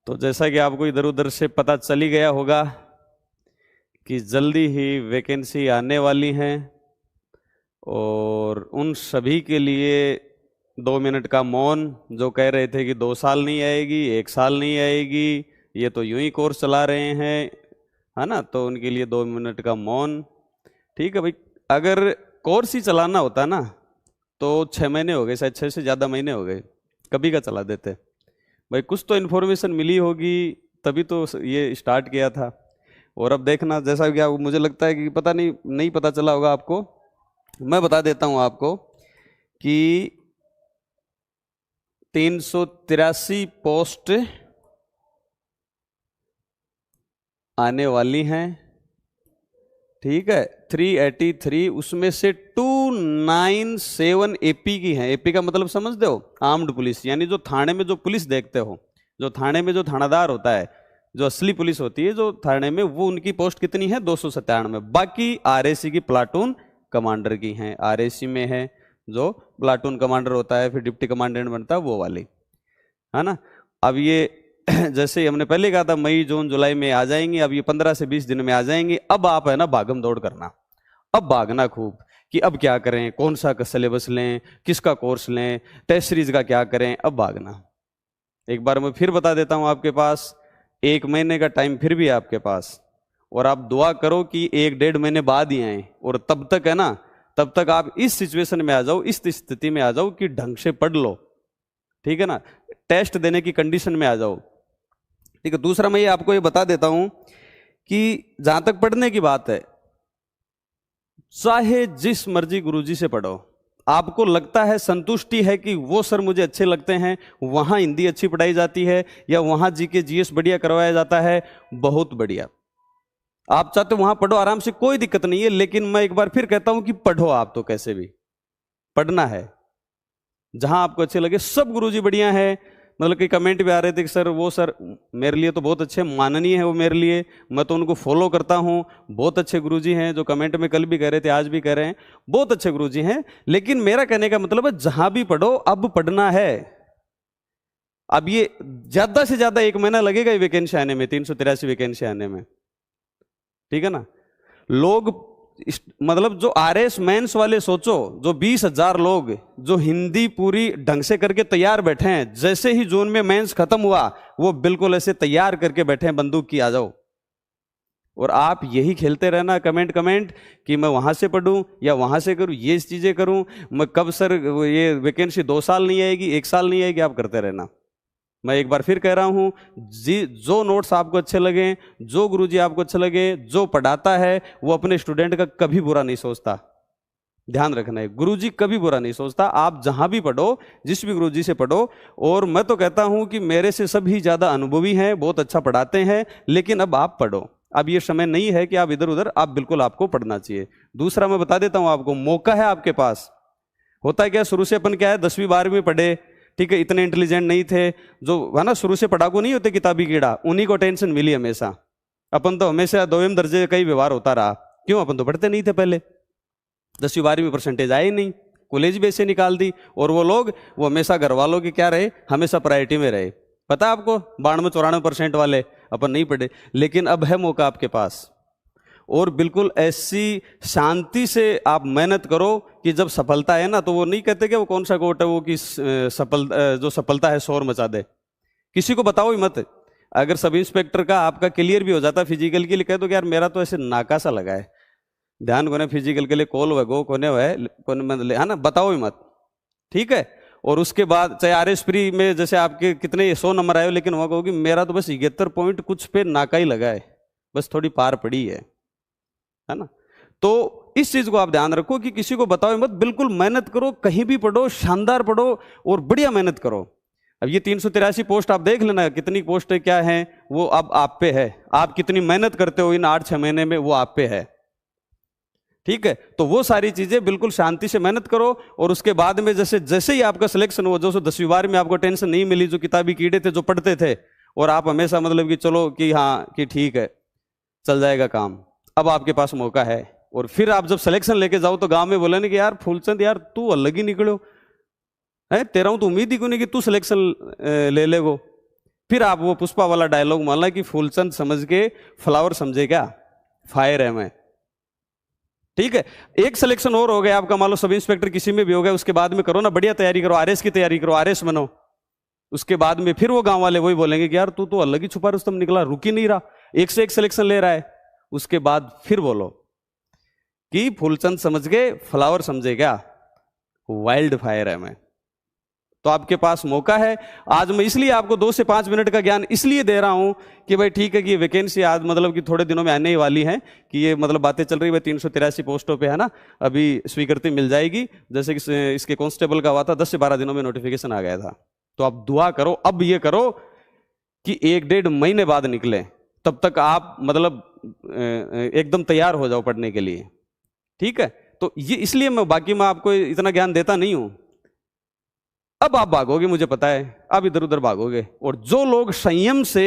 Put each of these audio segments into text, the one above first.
तो जैसा कि आपको इधर उधर से पता चल ही गया होगा कि जल्दी ही वैकेंसी आने वाली हैं और उन सभी के लिए 2 मिनट का मौन, जो कह रहे थे कि 2 साल नहीं आएगी, 1 साल नहीं आएगी, ये तो यूं ही कोर्स चला रहे हैं, है ना, तो उनके लिए 2 मिनट का मौन। ठीक है भाई, अगर कोर्स ही चलाना होता ना तो 6 महीने हो गए, शायद 6 से ज़्यादा महीने हो गए, कभी का चला देते भाई। कुछ तो इन्फॉर्मेशन मिली होगी तभी तो ये स्टार्ट किया था। और अब देखना, जैसा कि मुझे लगता है कि पता नहीं पता चला होगा आपको, मैं बता देता हूं आपको कि 383 पोस्ट आने वाली हैं। ठीक है, 383, उसमें से 297 एपी की हैं। एपी का मतलब समझते हो, आर्म्ड पुलिस, यानी जो थाने में जो पुलिस देखते हो, जो थाने में जो थानादार होता है, जो असली पुलिस होती है जो थाने में, वो उनकी पोस्ट कितनी है, 297। बाकी आरएसी की प्लाटून कमांडर की हैं। आरएसी में है जो प्लाटून कमांडर होता है, फिर डिप्टी कमांडेंट बनता है, वो वाली, है ना। अब ये जैसे हमने पहले कहा था मई जून जुलाई में आ जाएंगे, अब ये 15 से 20 दिन में आ जाएंगे। अब आप है ना भागम दौड़ करना, अब भागना खूब कि अब क्या करें, कौन सा सिलेबस लें, किसका कोर्स लें, टेस्ट सीरीज का क्या करें, अब भागना। एक बार मैं फिर बता देता हूं, आपके पास 1 महीने का टाइम फिर भी है आपके पास, और आप दुआ करो कि 1-1.5 महीने बाद ही आए, और तब तक है ना, तब तक आप इस सिचुएशन में आ जाओ, इस स्थिति में आ जाओ कि ढंग से पढ़ लो। ठीक है ना, टेस्ट देने की कंडीशन में आ जाओ। ठीक है, दूसरा मैं ये आपको ये बता देता हूं कि जहां तक पढ़ने की बात है, चाहे जिस मर्जी गुरुजी से पढ़ो, आपको लगता है, संतुष्टि है कि वो सर मुझे अच्छे लगते हैं, वहां हिंदी अच्छी पढ़ाई जाती है, या वहां जीके जीएस बढ़िया करवाया जाता है, बहुत बढ़िया, आप चाहते हो वहां पढ़ो आराम से, कोई दिक्कत नहीं है। लेकिन मैं एक बार फिर कहता हूं कि पढ़ो, आप तो कैसे भी पढ़ना है, जहां आपको अच्छे लगे। सब गुरुजी बढ़िया है, मतलब कि कमेंट भी आ रहे थे कि सर वो सर मेरे लिए तो बहुत अच्छे, माननीय है वो मेरे लिए, मैं तो उनको फॉलो करता हूं, बहुत अच्छे गुरुजी हैं, जो कमेंट में कल भी कह रहे थे, आज भी कह रहे हैं, बहुत अच्छे गुरुजी हैं। लेकिन मेरा कहने का मतलब है, जहां भी पढ़ो अब पढ़ना है। अब ये ज्यादा से ज्यादा 1 महीना लगेगा ये वैकेंसी आने में, 383 वैकेंसी आने में। ठीक है ना, लोग मतलब जो आरएस मेंस वाले सोचो, जो 20,000 लोग जो हिंदी पूरी ढंग से करके तैयार बैठे हैं, जैसे ही जून में मेंस खत्म हुआ वो बिल्कुल ऐसे तैयार करके बैठे हैं, बंदूक की आ जाओ। और आप यही खेलते रहना, कमेंट कि मैं वहां से पढ़ूं या वहां से करूं, ये चीजें करूं, मैं कब सर ये वैकेंसी 2 साल नहीं आएगी, 1 साल नहीं आएगी, आप करते रहना। मैं एक बार फिर कह रहा हूं, जो नोट्स आपको अच्छे लगे, जो गुरुजी आपको अच्छे लगे, जो पढ़ाता है वो अपने स्टूडेंट का कभी बुरा नहीं सोचता। ध्यान रखना है, गुरुजी कभी बुरा नहीं सोचता। आप जहां भी पढ़ो, जिस भी गुरुजी से पढ़ो, और मैं तो कहता हूं कि मेरे से सभी ज्यादा अनुभवी हैं, बहुत अच्छा पढ़ाते हैं, लेकिन अब आप पढ़ो। अब ये समय नहीं है कि आप इधर उधर, आप बिल्कुल आपको पढ़ना चाहिए। दूसरा मैं बता देता हूं आपको, मौका है आपके पास। होता है क्या, शुरू से अपन क्या है, 10वीं 12वीं पढ़े, ठीक है, इतने इंटेलिजेंट नहीं थे, जो है ना शुरू से पढ़ाकू नहीं होते किताबी कीड़ा, उन्हीं को टेंशन मिली हमेशा। अपन तो हमेशा 2वें दर्जे का ही व्यवहार होता रहा, क्यों, अपन तो पढ़ते नहीं थे पहले, 10वीं 12वीं परसेंटेज आई नहीं, कॉलेज भी ऐसे निकाल दी। और वो लोग वो हमेशा घर वालों के क्या रहे, हमेशा प्रायोरिटी में रहे। पता है आपको, 92-94% वाले, अपन नहीं पढ़े। लेकिन अब है मौका आपके पास, और बिल्कुल ऐसी शांति से आप मेहनत करो कि जब सफलता है ना, तो वो नहीं कहते कि वो कौन सा कोट है वो कि जो सफलता है शोर मचा दे, किसी को बताओ ही मत। अगर सब इंस्पेक्टर का आपका क्लियर भी हो जाता फिजिकल के लिए, कह दो कि यार मेरा तो ऐसे नाका सा लगा है, ध्यान कोने फिजिकल के लिए कॉल वगो कोने है ना, बताओ ही मत। ठीक है, और उसके बाद चाहे आरएस प्री में जैसे आपके कितने 100 नंबर आए हो, लेकिन वहां कहोगे मेरा तो बस 71 पॉइंट कुछ पे नाका ही लगा है, बस थोड़ी पार पड़ी है ना। तो इस चीज को आप ध्यान रखो कि किसी को बताओ मत, बिल्कुल मेहनत करो, कहीं भी पढ़ो, शानदार पढ़ो और बढ़िया मेहनत करो। अब ये 383 पोस्ट आप देख लेना, कितनी पोस्टें क्या हैं, वो अब आप पे है, आप कितनी मेहनत करते हो इन 8-6 महीने में, वो आप पे है। ठीक है, तो वो सारी चीजें बिल्कुल शांति से मेहनत करो, और उसके बाद में जैसे ही आपका सिलेक्शन हो, जो 10वीं 12वीं में आपको टेंशन नहीं मिली, जो किताबी कीड़े थे जो पढ़ते थे, और आप हमेशा मतलब कि चलो कि हाँ कि ठीक है चल जाएगा काम, अब आपके पास मौका है। और फिर आप जब सिलेक्शन लेके जाओ तो गांव में बोले ना कि यार फूलचंद यार तू अलग ही निकलो है, तेरा तो उम्मीद ही क्यों नहीं कि तू सिलेक्शन ले लेगो। फिर आप वो पुष्पा वाला डायलॉग मान ला कि फूलचंद समझ के फ्लावर समझे क्या, फायर है मैं। ठीक है, एक सिलेक्शन और हो गया आपका, मान लो सब इंस्पेक्टर किसी में भी हो गया, उसके बाद में करो ना बढ़िया तैयारी करो, आरएस की तैयारी करो, आरएस बनो। उसके बाद में फिर वो गांव वाले वही बोलेंगे कि यार तू तो अलग ही छुपा रुस्तम निकला, रुक ही नहीं रहा, एक से एक सिलेक्शन ले रहा है। उसके बाद फिर बोलो कि फूलचंद समझ के फ्लावर समझे क्या, वाइल्ड फायर है मैं। तो आपके पास मौका है। आज मैं इसलिए आपको 2 से 5 मिनट का ज्ञान इसलिए दे रहा हूं कि भाई ठीक है कि ये वैकेंसी आज मतलब कि थोड़े दिनों में आने ही वाली है, कि ये मतलब बातें चल रही है 383 पोस्टों पे है ना, अभी स्वीकृति मिल जाएगी। जैसे कि इसके कांस्टेबल का हुआ था 10 से 12 दिनों में नोटिफिकेशन आ गया था। तो आप दुआ करो, अब ये करो कि 1-1.5 महीने बाद निकले, तब तक आप मतलब एकदम तैयार हो जाओ पढ़ने के लिए। ठीक है, तो ये इसलिए मैं बाकी मैं आपको इतना ज्ञान देता नहीं हूं। अब आप भागोगे, मुझे पता है, आप इधर उधर भागोगे। और जो लोग संयम से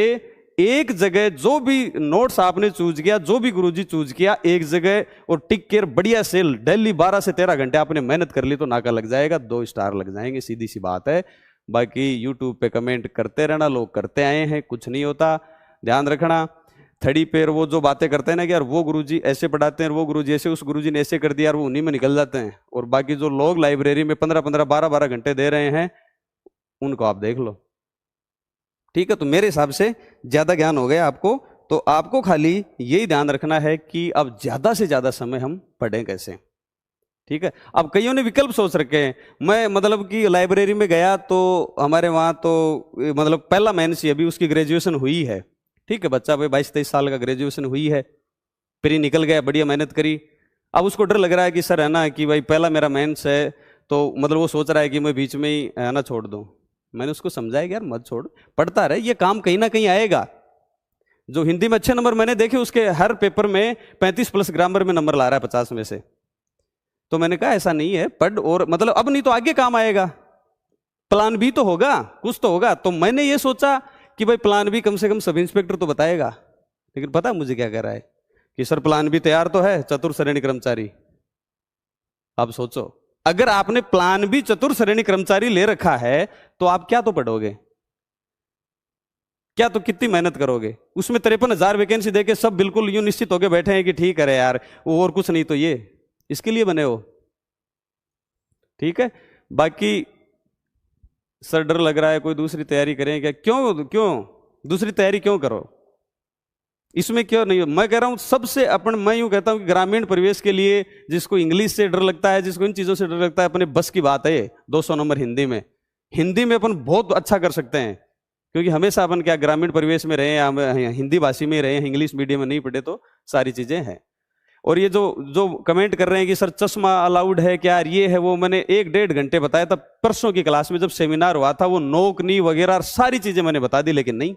एक जगह, जो भी नोट्स आपने चूज किया, जो भी गुरुजी चूज किया, एक जगह और टिक केयर बढ़िया से डेली 12 से 13 घंटे आपने मेहनत कर ली तो नाका लग जाएगा, 2 स्टार लग जाएंगे, सीधी सी बात है। बाकी यूट्यूब पे कमेंट करते रहना, लोग करते आए हैं, कुछ नहीं होता। ध्यान रखना, थड़ी पेर वो जो बातें करते हैं ना कि यार वो गुरुजी ऐसे पढ़ाते हैं, वो गुरुजी ऐसे, उस गुरुजी ने ऐसे कर दिया, यार वो उन्हीं में निकल जाते हैं। और बाकी जो लोग लाइब्रेरी में 15-15, 12-12 घंटे दे रहे हैं, उनको आप देख लो। ठीक है, तो मेरे हिसाब से ज्यादा ज्ञान हो गया आपको, तो आपको खाली यही ध्यान रखना है कि अब ज्यादा से ज्यादा समय हम पढ़ें कैसे। ठीक है, अब कईयों ने विकल्प सोच रखे हैं। मैं मतलब कि लाइब्रेरी में गया तो हमारे वहां तो मतलब पहला मेंस ही अभी उसकी ग्रेजुएशन हुई है। ठीक है, बच्चा भाई 22-23 साल का, ग्रेजुएशन हुई है, फिर ही निकल गया, बढ़िया मेहनत करी। अब उसको डर लग रहा है कि सर है ना कि भाई पहला मेरा मेंस है, तो मतलब वो सोच रहा है कि मैं बीच में ही है ना छोड़ दूं। मैंने उसको समझाया कि यार मत छोड़, पढ़ता रहे, ये काम कहीं ना कहीं आएगा। जो हिंदी में अच्छे नंबर मैंने देखे, उसके हर पेपर में 35+ ग्रामर में नंबर ला रहा है 50 में से। तो मैंने कहा ऐसा नहीं है, पढ़, और मतलब अब नहीं तो आगे काम आएगा, प्लान भी तो होगा, कुछ तो होगा। तो मैंने ये सोचा कि भाई प्लान भी कम से कम सब इंस्पेक्टर तो बताएगा। लेकिन पता मुझे क्या कह रहा है कि सर प्लान भी तैयार तो है, चतुर श्रेणी कर्मचारी। अब सोचो, अगर आपने प्लान भी चतुर श्रेणी कर्मचारी ले रखा है तो आप क्या तो पढ़ोगे, क्या तो कितनी मेहनत करोगे। उसमें 53,000 वैकेंसी देके सब बिल्कुल यूं निश्चित होके बैठे हैं कि ठीक है यार वो और कुछ नहीं तो ये इसके लिए बने हो। ठीक है, बाकी सर डर लग रहा है कोई दूसरी तैयारी करें क्या, क्यों दूसरी तैयारी क्यों करो, इसमें क्यों नहीं। मैं कह रहा हूं सबसे अपन, मैं यूं कहता हूं कि ग्रामीण परिवेश के लिए जिसको इंग्लिश से डर लगता है, जिसको इन चीजों से डर लगता है, अपने बस की बात है। 200 नंबर हिंदी में अपन बहुत अच्छा कर सकते हैं, क्योंकि हमेशा अपन क्या ग्रामीण परिवेश में रहे, हिंदी भाषी में रहे, इंग्लिश मीडियम में नहीं पढ़े, तो सारी चीजें हैं। और ये जो कमेंट कर रहे हैं कि सर चश्मा अलाउड है क्या, ये है वो, मैंने 1-1.5 घंटे बताया था परसों की क्लास में जब सेमिनार हुआ था, वो नोक नी वगैरह सारी चीजें मैंने बता दी, लेकिन नहीं,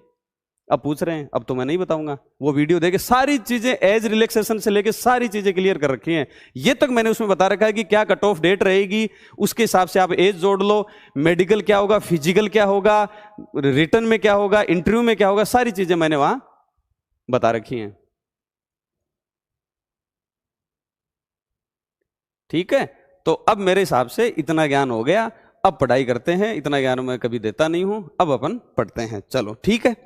अब पूछ रहे हैं, अब तो मैं नहीं बताऊंगा। वो वीडियो देखे सारी चीजें, एज रिलैक्सेशन से लेके सारी चीजें क्लियर कर रखी हैं। ये तक मैंने उसमें बता रखा है कि क्या कट ऑफ डेट रहेगी, उसके हिसाब से आप एज जोड़ लो, मेडिकल क्या होगा, फिजिकल क्या होगा, रिटर्न में क्या होगा, इंटरव्यू में क्या होगा, सारी चीजें मैंने वहां बता रखी हैं। ठीक है, तो अब मेरे हिसाब से इतना ज्ञान हो गया, अब पढ़ाई करते हैं। इतना ज्ञान मैं कभी देता नहीं हूं, अब अपन पढ़ते हैं। चलो ठीक है।